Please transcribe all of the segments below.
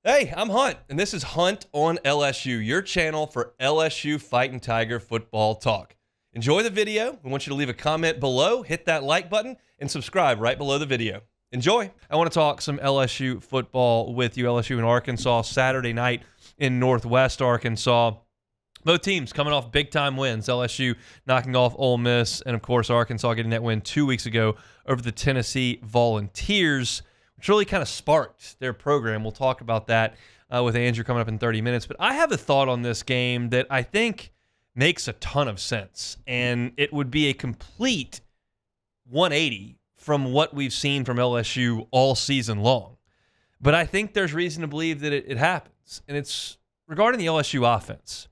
Hey, I'm Hunt, and this is Hunt on LSU, your channel for LSU Fighting Tiger football talk. Enjoy the video. We want you to leave a comment below, hit that like button, and subscribe right below the video. Enjoy. I want to talk some LSU football with you. LSU and Arkansas Saturday night in Northwest Arkansas. Both teams coming off big-time wins. LSU knocking off Ole Miss, and, of course, Arkansas getting that win 2 weeks ago over the Tennessee Volunteers, which really kind of sparked their program. We'll talk about that with Andrew coming up in 30 minutes. But I have a thought on this game that I think makes a ton of sense, and it would be a complete 180 from what we've seen from LSU all season long. But I think there's reason to believe that it happens, and it's regarding the LSU offense.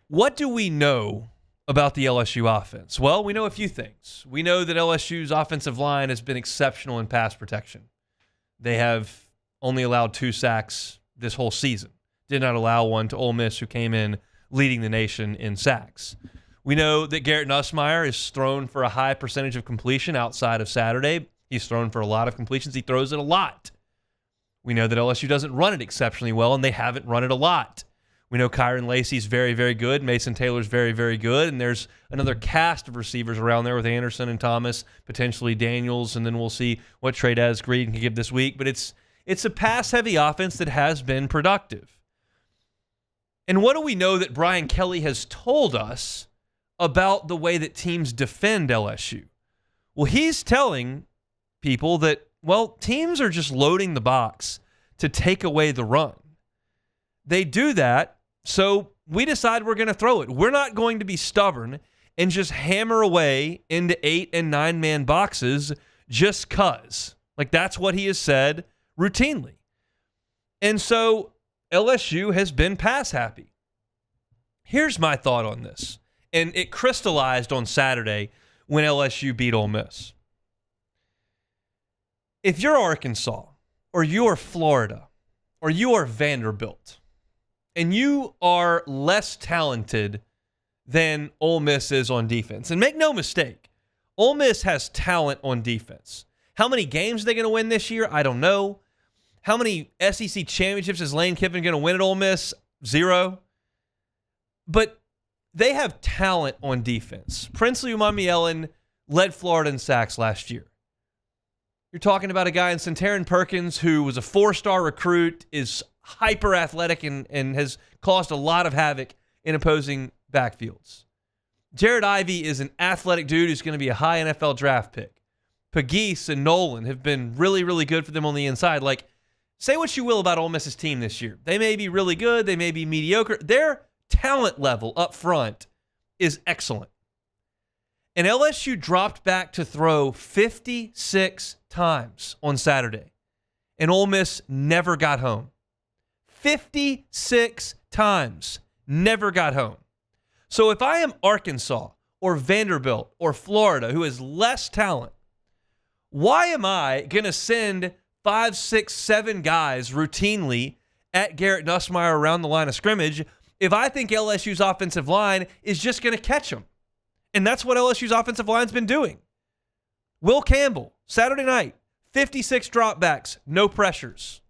What do we know about the LSU offense? Well, we know a few things. We know that LSU's offensive line has been exceptional in pass protection. They have only allowed 2 sacks this whole season. Did not allow one to Ole Miss, who came in leading the nation in sacks. We know that Garrett Nussmeier is thrown for a high percentage of completion outside of Saturday. He's thrown for a lot of completions. He throws it a lot. We know that LSU doesn't run it exceptionally well, and they haven't run it a lot. We know Kyron Lacey's very, very good. Mason Taylor's very, very good. And there's another cast of receivers around there with Anderson and Thomas, potentially Daniels, and then we'll see what Trey'Dez Green can give this week. But it's a pass-heavy offense that has been productive. And what do we know that Brian Kelly has told us about the way that teams defend LSU? Well, he's telling people that, well, teams are just loading the box to take away the run. They do that, so we decide we're going to throw it. We're not going to be stubborn and just hammer away into 8- and 9-man boxes just because. Like, that's what he has said routinely. And so LSU has been pass happy. Here's my thought on this, and it crystallized on Saturday when LSU beat Ole Miss. If you're Arkansas, or you're Florida, or you are Vanderbilt, and you are less talented than Ole Miss is on defense. And make no mistake, Ole Miss has talent on defense. How many games are they going to win this year? I don't know. How many SEC championships is Lane Kiffin going to win at Ole Miss? 0. But they have talent on defense. Princely Umanmielen led Florida in sacks last year. You're talking about a guy in Centarian Perkins who was a 4-star recruit, is hyper athletic and has caused a lot of havoc in opposing backfields. Jared Ivey is an athletic dude who's going to be a high NFL draft pick. Pegues and Nolan have been really, really good for them on the inside. Like, say what you will about Ole Miss's team this year. They may be really good. They may be mediocre. Their talent level up front is excellent. And LSU dropped back to throw 56 times on Saturday. And Ole Miss never got home. 56 times, never got home. So if I am Arkansas or Vanderbilt or Florida, who has less talent, why am I going to send 5, 6, 7 guys routinely at Garrett Nussmeier around the line of scrimmage if I think LSU's offensive line is just going to catch them? And that's what LSU's offensive line's been doing. Will Campbell, Saturday night, 56 dropbacks, no pressures.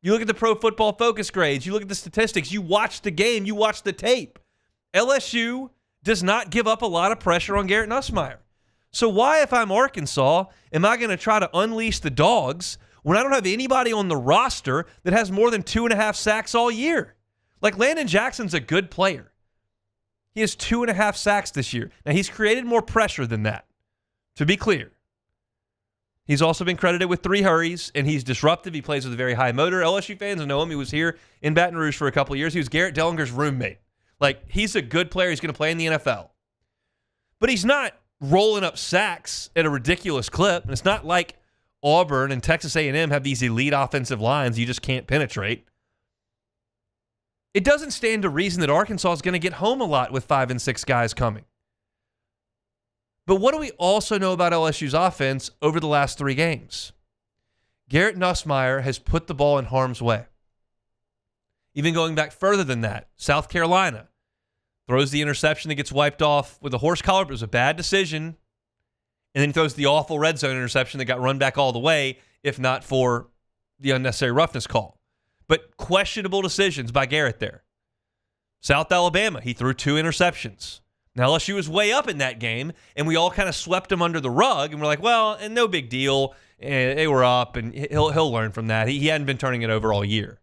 You look at the Pro Football Focus grades. You look at the statistics. You watch the game. You watch the tape. LSU does not give up a lot of pressure on Garrett Nussmeier. So why, if I'm Arkansas, am I going to try to unleash the dogs when I don't have anybody on the roster that has more than 2.5 sacks all year? Like, Landon Jackson's a good player. He has 2.5 sacks this year. Now, he's created more pressure than that, to be clear. He's also been credited with 3 hurries, and he's disruptive. He plays with a very high motor. LSU fans know him. He was here in Baton Rouge for a couple of years. He was Garrett Dellinger's roommate. Like, he's a good player. He's going to play in the NFL. But he's not rolling up sacks at a ridiculous clip. And it's not like Auburn and Texas A&M have these elite offensive lines you just can't penetrate. It doesn't stand to reason that Arkansas is going to get home a lot with 5 and 6 guys coming. But what do we also know about LSU's offense over the last 3 games? Garrett Nussmeier has put the ball in harm's way. Even going back further than that, South Carolina throws the interception that gets wiped off with a horse collar, but it was a bad decision. And then throws the awful red zone interception that got run back all the way, if not for the unnecessary roughness call. But questionable decisions by Garrett there. South Alabama, he threw 2 interceptions. Now, LSU was way up in that game, and we all kind of swept him under the rug, and we're like, well, and no big deal. And they were up, and he'll learn from that. He hadn't been turning it over all year.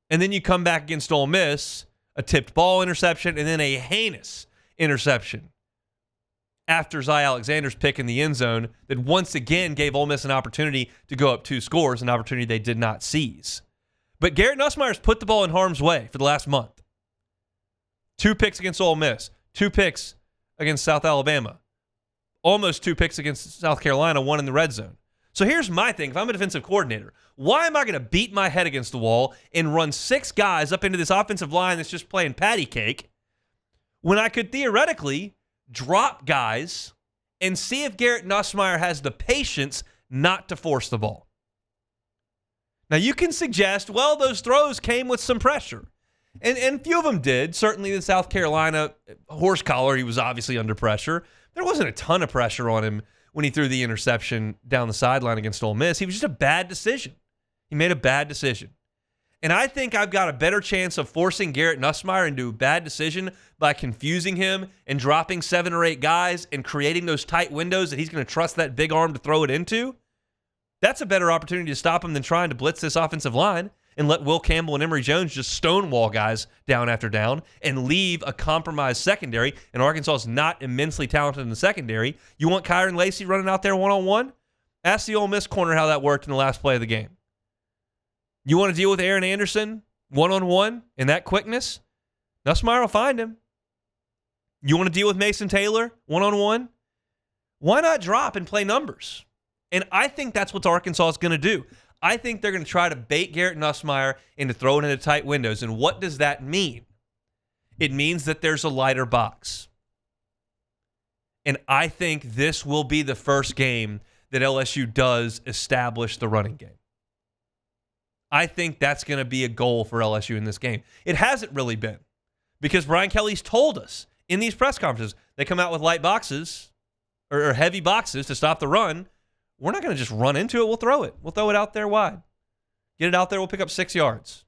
And then you come back against Ole Miss, a tipped ball interception, and then a heinous interception after Zy Alexander's pick in the end zone that once again gave Ole Miss an opportunity to go up 2 scores, an opportunity they did not seize. But Garrett Nussmeier's put the ball in harm's way for the last month. 2 picks against Ole Miss, 2 picks against South Alabama, almost 2 picks against South Carolina, 1 in the red zone. So here's my thing. If I'm a defensive coordinator, why am I going to beat my head against the wall and run 6 guys up into this offensive line that's just playing patty cake when I could theoretically drop guys and see if Garrett Nussmeier has the patience not to force the ball? Now, you can suggest, well, those throws came with some pressure. And few of them did. Certainly the South Carolina horse collar, he was obviously under pressure. There wasn't a ton of pressure on him when he threw the interception down the sideline against Ole Miss. He was just a bad decision. He made a bad decision. And I think I've got a better chance of forcing Garrett Nussmeier into a bad decision by confusing him and dropping 7 or 8 guys and creating those tight windows that he's going to trust that big arm to throw it into. That's a better opportunity to stop him than trying to blitz this offensive line and let Will Campbell and Emory Jones just stonewall guys down after down and leave a compromised secondary. And Arkansas is not immensely talented in the secondary. You want Kyron Lacey running out there one-on-one? Ask the Ole Miss corner how that worked in the last play of the game. You want to deal with Aaron Anderson one-on-one and that quickness? Nussmeier will find him. You want to deal with Mason Taylor one-on-one? Why not drop and play numbers? And I think that's what Arkansas is going to do. I think they're going to try to bait Garrett Nussmeier into throwing into tight windows. And what does that mean? It means that there's a lighter box. And I think this will be the first game that LSU does establish the running game. I think that's going to be a goal for LSU in this game. It hasn't really been because Brian Kelly's told us in these press conferences, they come out with light boxes or heavy boxes to stop the run. We're not going to just run into it. We'll throw it. We'll throw it out there wide. Get it out there. We'll pick up 6 yards.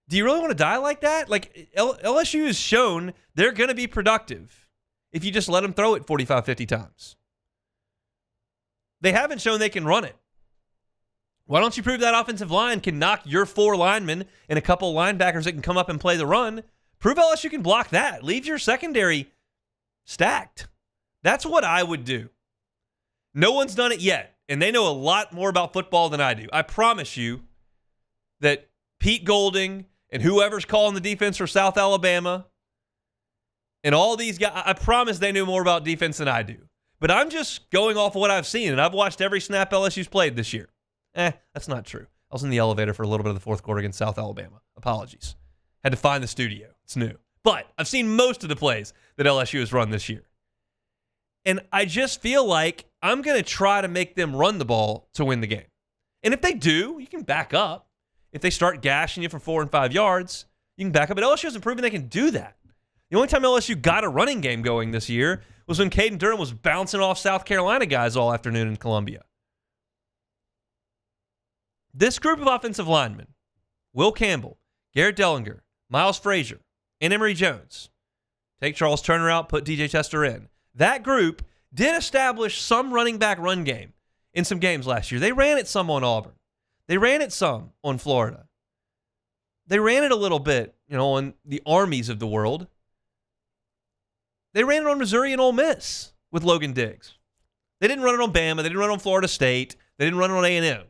Do you really want to die like that? Like LSU has shown they're going to be productive if you just let them throw it 45, 50 times. They haven't shown they can run it. Why don't you prove that offensive line can knock your 4 linemen and a couple linebackers that can come up and play the run? Prove LSU can block that. Leave your secondary stacked. That's what I would do. No one's done it yet, and they know a lot more about football than I do. I promise you that Pete Golding and whoever's calling the defense for South Alabama and all these guys, I promise they know more about defense than I do. But I'm just going off of what I've seen, and I've watched every snap LSU's played this year. That's not true. I was in the elevator for a little bit of the fourth quarter against South Alabama. Apologies. Had to find the studio. It's new. But I've seen most of the plays that LSU has run this year. And I just feel like I'm going to try to make them run the ball to win the game. And if they do, you can back up. If they start gashing you for 4 and 5 yards, you can back up. But LSU hasn't proven they can do that. The only time LSU got a running game going this year was when Caden Durham was bouncing off South Carolina guys all afternoon in Columbia. This group of offensive linemen, Will Campbell, Garrett Dellinger, Miles Frazier, and Emory Jones, take Charles Turner out, put DJ Tester in. That group did establish some running back run game in some games last year. They ran it some on Auburn. They ran it some on Florida. They ran it a little bit, on the Armies of the world. They ran it on Missouri and Ole Miss with Logan Diggs. They didn't run it on Bama. They didn't run it on Florida State. They didn't run it on A&M.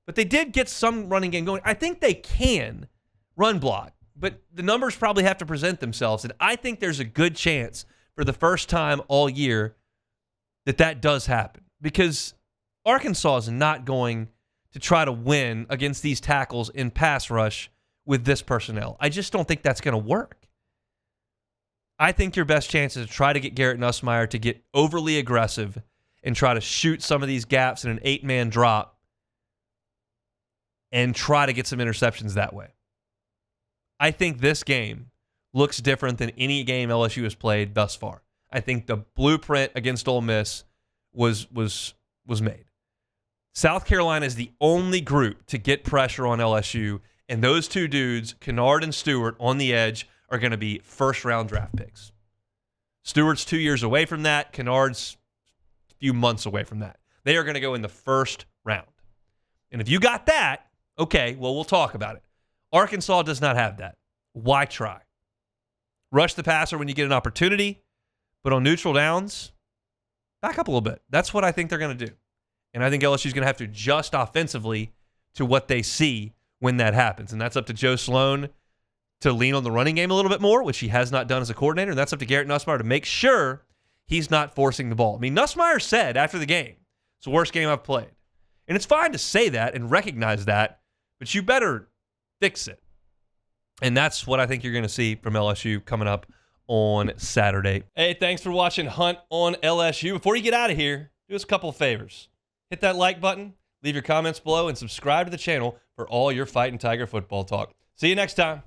But they did get some running game going. I think they can run block, but the numbers probably have to present themselves. And I think there's a good chance for the first time all year that does happen, because Arkansas is not going to try to win against these tackles in pass rush with this personnel. I just don't think that's going to work. I think your best chance is to try to get Garrett Nussmeier to get overly aggressive and try to shoot some of these gaps in an 8-man drop and try to get some interceptions that way. I think this game looks different than any game LSU has played thus far. I think the blueprint against Ole Miss was made. South Carolina is the only group to get pressure on LSU, and those two dudes, Kennard and Stewart, on the edge, are going to be first-round draft picks. Stewart's 2 years away from that. Kennard's a few months away from that. They are going to go in the first round. And if you got that, okay, well, we'll talk about it. Arkansas does not have that. Why try? Rush the passer when you get an opportunity, but on neutral downs, back up a little bit. That's what I think they're going to do. And I think LSU is going to have to adjust offensively to what they see when that happens. And that's up to Joe Sloan to lean on the running game a little bit more, which he has not done as a coordinator. And that's up to Garrett Nussmeier to make sure he's not forcing the ball. I mean, Nussmeier said after the game, it's the worst game I've played. And it's fine to say that and recognize that, but you better fix it. And that's what I think you're going to see from LSU coming up on Saturday. Hey, thanks for watching Hunt on LSU. Before you get out of here, do us a couple of favors. Hit that like button, leave your comments below, and subscribe to the channel for all your Fighting Tiger football talk. See you next time.